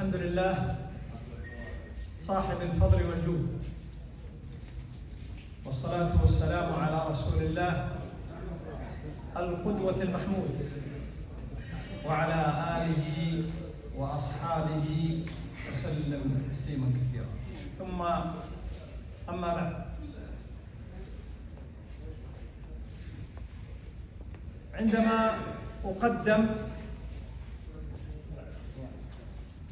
الحمد لله صاحب الفضل والجود، والصلاة والسلام على رسول الله القدوة المحمود وعلى آله وأصحابه وسلم تسليما كثيرا. ثم أما بعد، عندما أقدم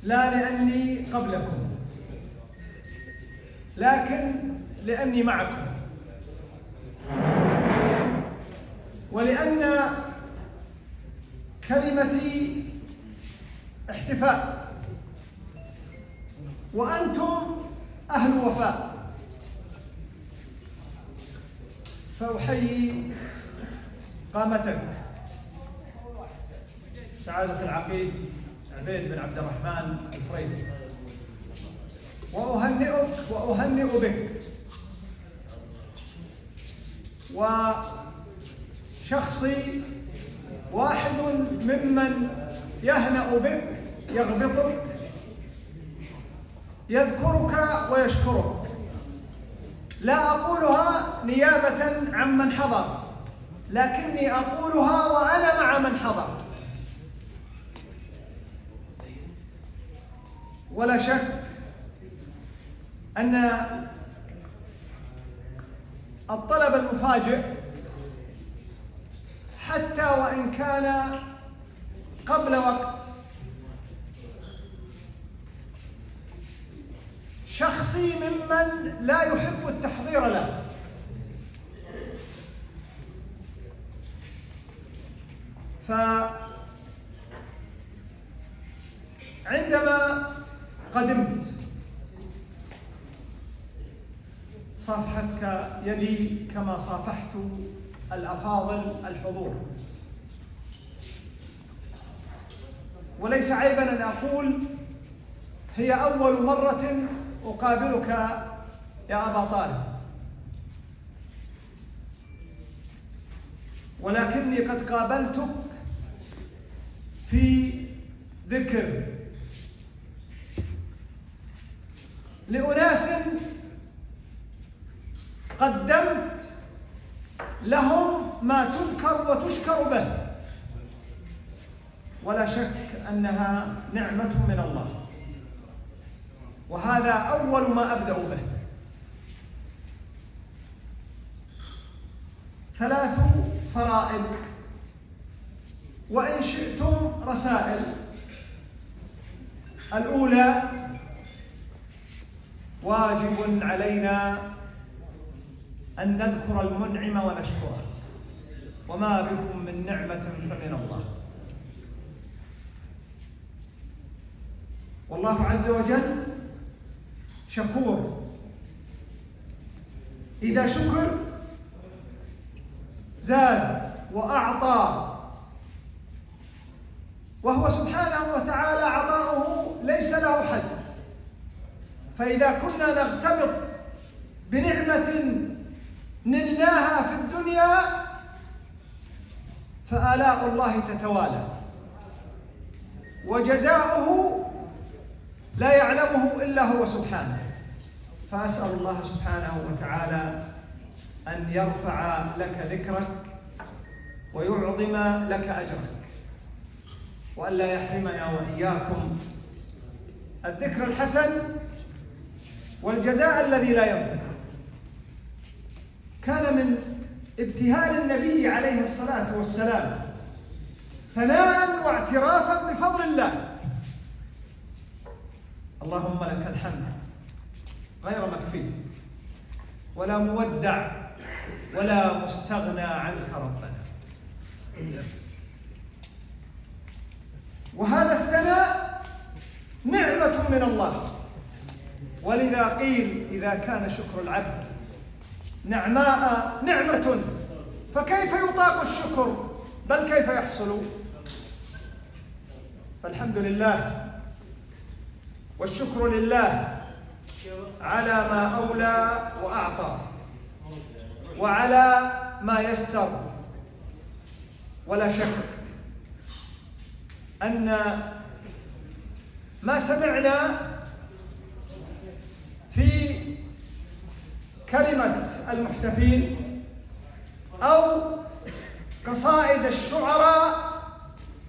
لا لأني قبلكم، لكن لأني معكم، ولأن كلمتي احتفاء، وأنتم أهل وفاء، فأحيي قامتك سعادة العقيد عبيد بن عبد الرحمن الفريدي، وأهنئك وأهنئ بك، وشخصي واحد ممن يهنأ بك، يغبطك، يذكرك ويشكرك. لا أقولها نيابة عمن حضر، لكني أقولها وأنا مع من حضر. ولا شك أن الطلب المفاجئ حتى وإن كان قبل وقت شخصي ممن لا يحب التحضير له، فعندما قدمت صافحتك يدي كما صافحت الأفاضل الحضور، وليس عيبا أن أقول هي أول مرة أقابلك يا أبا طالب، ولكني قد قابلتك في ذكر لأناس قدمت لهم ما تذكر وتشكر به، ولا شك أنها نعمة من الله، وهذا أول ما أبدأ به. 3 فرائض، وإن شئتم رسائل. الأولى: واجب علينا أن نذكر المنعم ونشكره، وما بكم من نعمة فمن الله. والله عز وجل شكور، إذا شكر زاد وأعطى، وهو سبحانه وتعالى عطاؤه ليس له حد. فإذا كنا نغتبط بنعمة نلناها في الدنيا فآلاء الله تتوالى، وجزاؤه لا يعلمه إلا هو سبحانه. فأسأل الله سبحانه وتعالى أن يرفع لك ذكرك ويعظم لك أجرك، وألا يحرمنا وإياكم الذكر الحسن والجزاء الذي لا ينفد. كان من ابتهال النبي عليه الصلاة والسلام ثناء واعترافا بفضل الله: اللهم لك الحمد غير مكفي، ولا مودع ولا مستغنى عنك ربنا. وهذا الثناء نعمة من الله، ولذا قيل: إذا كان شكر العبد نعماء نعمة، فكيف يطاق الشكر؟ بل كيف يحصل؟ فالحمد لله والشكر لله على ما أولى وأعطى، وعلى ما يسر. ولا شك أن ما سمعنا في كلمة المحتفين أو قصائد الشعراء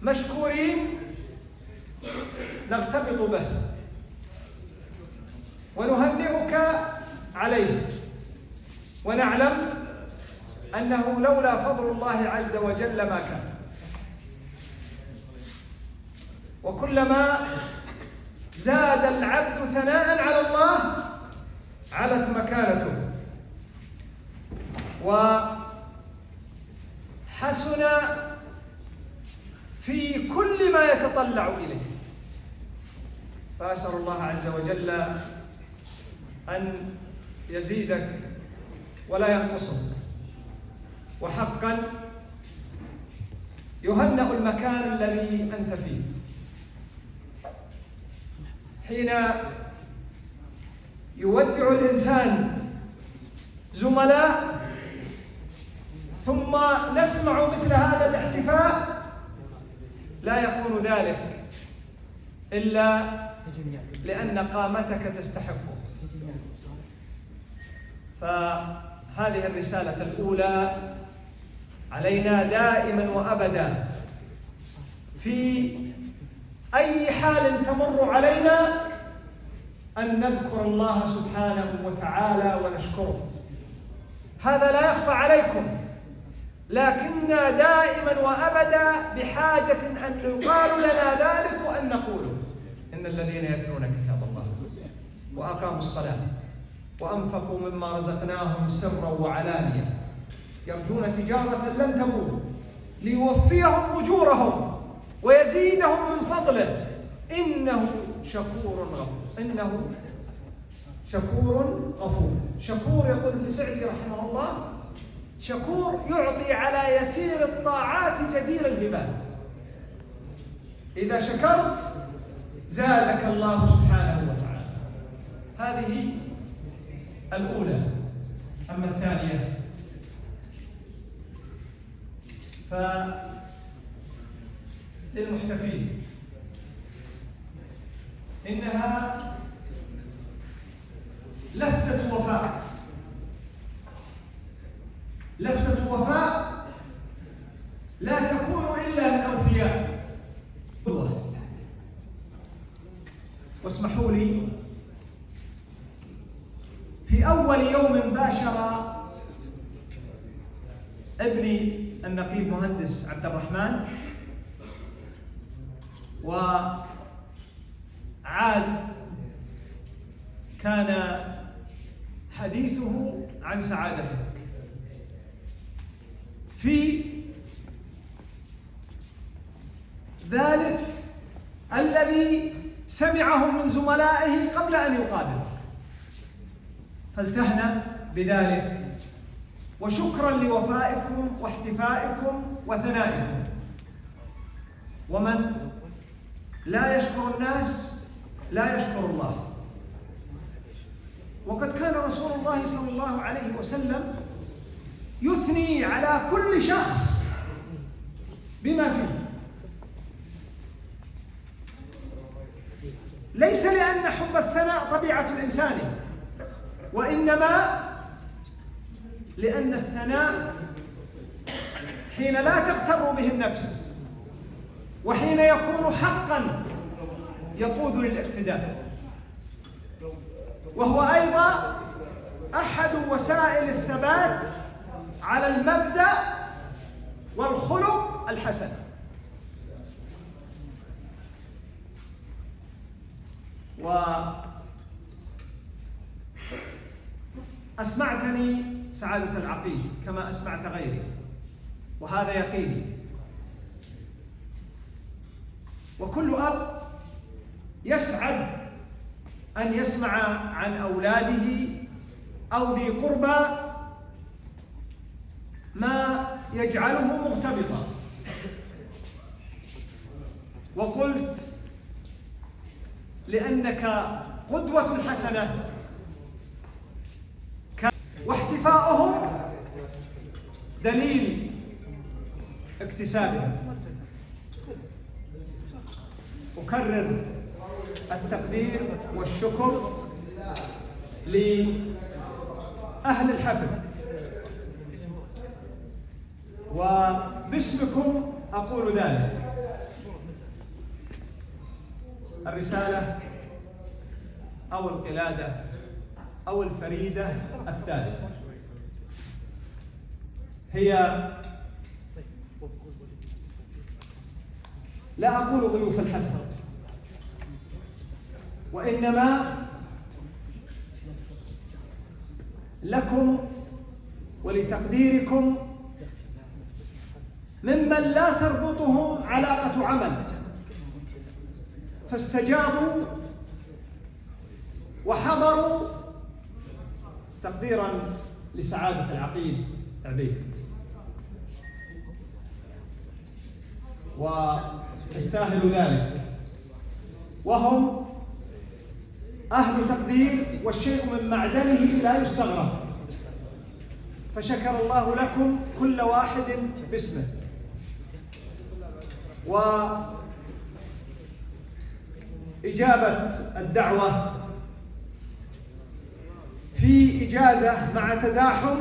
مشكورين نغتبط به ونهنئك عليه، ونعلم أنه لولا فضل الله عز وجل ما كان. وكلما زاد العبد ثناء على الله علت مكانته وحسن في كل ما يتطلع إليه. فأسأل الله عز وجل أن يزيدك ولا ينقصك، وحقا يهنأ المكان الذي أنت فيه حين يودع الإنسان زملاء ثم نسمع مثل هذا الاحتفاء، لا يكون ذلك إلا لأن قامتك تستحقه. فهذه الرسالة الأولى علينا دائما وأبدا في أي حال تمر علينا أن نذكر الله سبحانه وتعالى ونشكره. هذا لا يخفى عليكم، لكننا دائما وأبدا بحاجة أن يقال لنا ذلك وأن نقوله. إن الذين يتلون كتاب الله وأقاموا الصلاة وأنفقوا مما رزقناهم سرا وعلانية يرجون تجارة لن تبور ليوفيهم أجورهم ويزيدهم من فضله إنه شكور غفور. إنه شكور غفور. شكور يقول ابن سعدي رحمه الله: شكور يعطي على يسير الطاعات جزيل الهبات. إذا شكرت زادك الله سبحانه وتعالى. هذه الأولى. أما الثانية فللمحتفين إنها لفتة وفاء. لفتة وفاء لا تكون إلا من أوفياء. واسمحوا لي، في أول يوم باشر ابني النقيب مهندس عبد الرحمن وعاد كان حديثه عن سعادتك في ذلك الذي سمعه من زملائه قبل أن يقابله، فالتهنا بذلك وشكرا لوفائكم واحتفائكم وثنائكم. ومن لا يشكر الناس لا يشكر الله. وقد كان رسول الله صلى الله عليه وسلم يثني على كل شخص بما فيه، ليس لأن حب الثناء طبيعة الإنسان، وإنما لأن الثناء حين لا تغتر به النفس وحين يكون حقا يقود للاقتداء، وهو أيضا أحد وسائل الثبات على المبدأ والخلق الحسن. وأسمعتني سعادة العقيل كما أسمعت غيري، وهذا يقيني. وكل أب يسعد أن يسمع عن أولاده أو ذي قربى ما يجعله مغتبطا. وقلت لأنك قدوة حسنة، واحتفاؤهم دليل اكتسابهم. أكرر التقدير والشكر لأهل الحفل، وباسمكم أقول ذلك. الرسالة أو القلادة أو الفريدة الثالثة هي، لا أقول ضيوف الحفل، وإنما لكم ولتقديركم ممن لا تربطهم علاقة عمل، فاستجابوا وحضروا تقديرا لسعادة العقيد عبيد، ويستاهل ذلك، وهم أهل تقدير، والشيء من معدنه لا يستغرب، فشكر الله لكم كل واحد باسمه. وإجابة الدعوة في إجازة مع تزاحم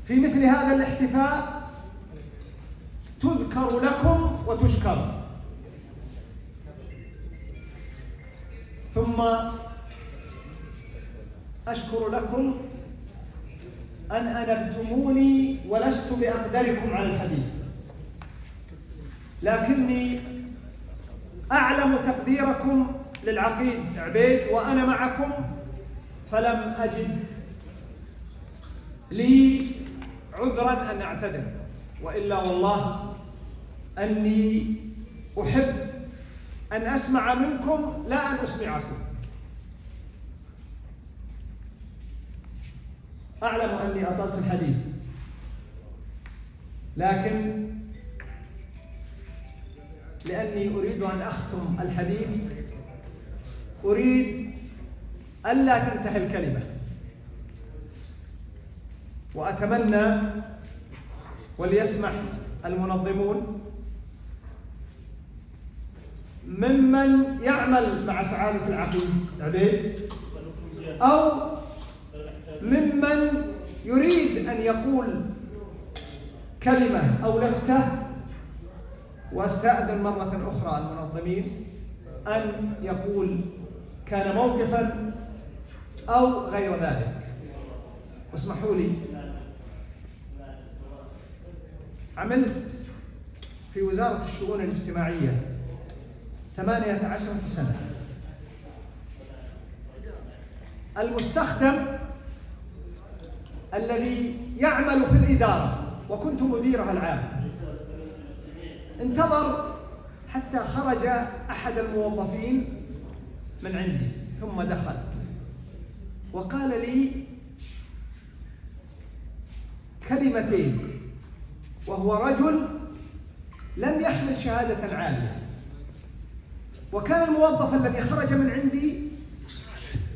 في مثل هذا الاحتفاء تذكر لكم وتشكر. ثم أشكر لكم أن أنبتموني ولست بأقدركم على الحديث، لكني أعلم تقديركم للعقيد عبيد وأنا معكم، فلم أجد لي عذرا أن أعتذر، وإلا والله أني أحب أن أسمع منكم لا أن أسمعكم. أعلم أني أطلت الحديث، لكن لأني أريد أن أختم الحديث أريد ألا تنتهي الكلمة، وأتمنى وليسمح المنظمون ممن يعمل مع سعادة العقيد عبيد أو ممن يريد أن يقول كلمة أو لفتة، وأستأذن مرة أخرى المنظمين أن يقول كان موقفا أو غير ذلك. واسمحوا لي، عملت في وزارة الشؤون الاجتماعية 18 سنة. المستخدم الذي يعمل في الإدارة وكنت مديرها العام انتظر حتى خرج أحد الموظفين من عندي ثم دخل وقال لي كلمتين، وهو رجل لم يحمل شهادة عالية، وكان الموظف الذي خرج من عندي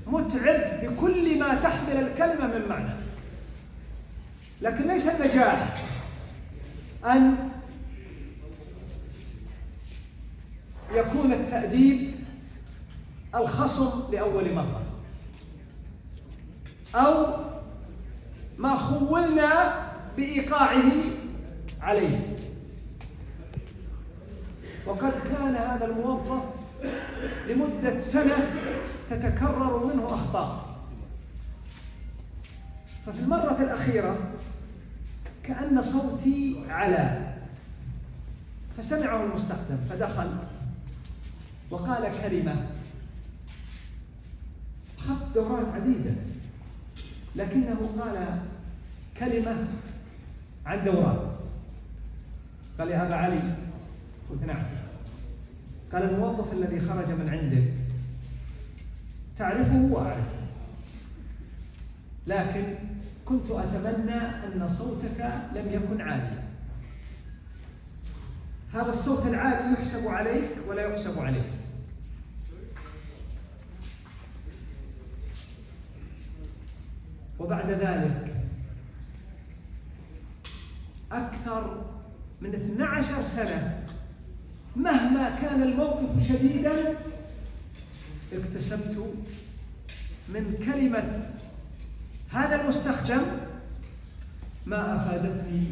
متعب بكل ما تحمل الكلمة من معنى، لكن ليس النجاح أن يكون التأديب الخصم لأول مرة أو ما خولنا بإيقاعه عليه. وقد كان هذا الموظف لمدة سنة تتكرر منه أخطاء، ففي المرة الأخيرة كأن صوتي علا، فسمعه المستخدم فدخل وقال كلمة. أخذت دورات عديدة لكنه قال كلمة عن دورات. قال يا أبا علي، قلت نعم. قال الموظف الذي خرج من عندك تعرفه وأعرفه، لكن كنت أتمنى أن صوتك لم يكن عاليا. هذا الصوت العالي يحسب عليك ولا يحسب عليك. وبعد ذلك أكثر من 12 سنة مهما كان الموقف شديدا اكتسبت من كلمة هذا المستخدم ما أفادتني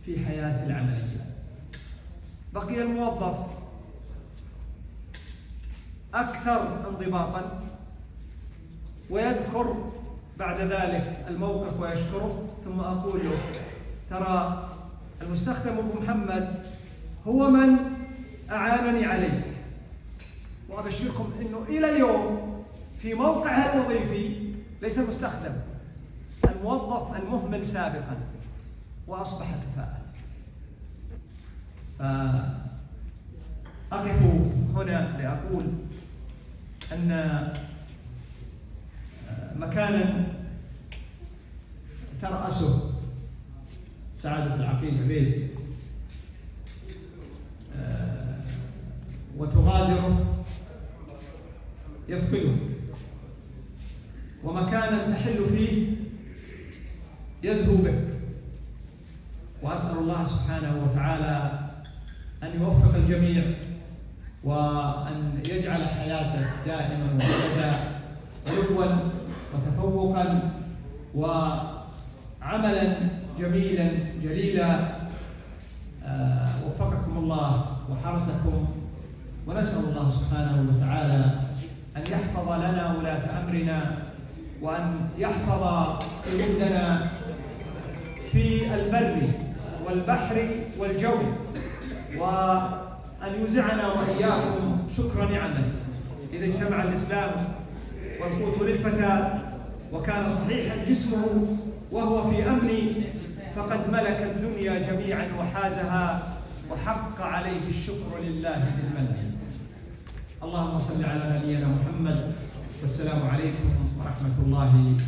في حياتي العملية. بقي الموظف أكثر انضباطا ويذكر بعد ذلك الموقف ويشكره، ثم أقول له: ترى المستخدم أبو محمد هو من أعانني عليك، وأبشركم أنه إلى اليوم في موقعه الوظيفي ليس المستخدم، الموظف المهمل سابقا وأصبح كفاءة. فأقف هنا لأقول أن مكانا ترأسه سعادة العقيل عبيد وتغادره يفقدك، ومكانا تحل فيه يزهو بك. وأسأل الله سبحانه وتعالى أن يوفق الجميع وأن يجعل حياتك دائما وأبدا علوا وتفوقا وعملا جميلا جليلا. وفقكم الله وحرسكم، ونسأل الله سبحانه وتعالى أن يحفظ لنا ولاة أمرنا، وأن يحفظ قيودنا في البر والبحر والجو، وأن يوزعنا وإياكم شكر نعمه. إذا اجتمع الإسلام والقوت للفتى وكان صحيحا جسمه وهو في أمن، فقد ملك الدنيا جميعا وحازها، وحق عليه الشكر لله بالمنن. اللهم صل على نبينا محمد، والسلام عليكم ورحمة الله وبركاته.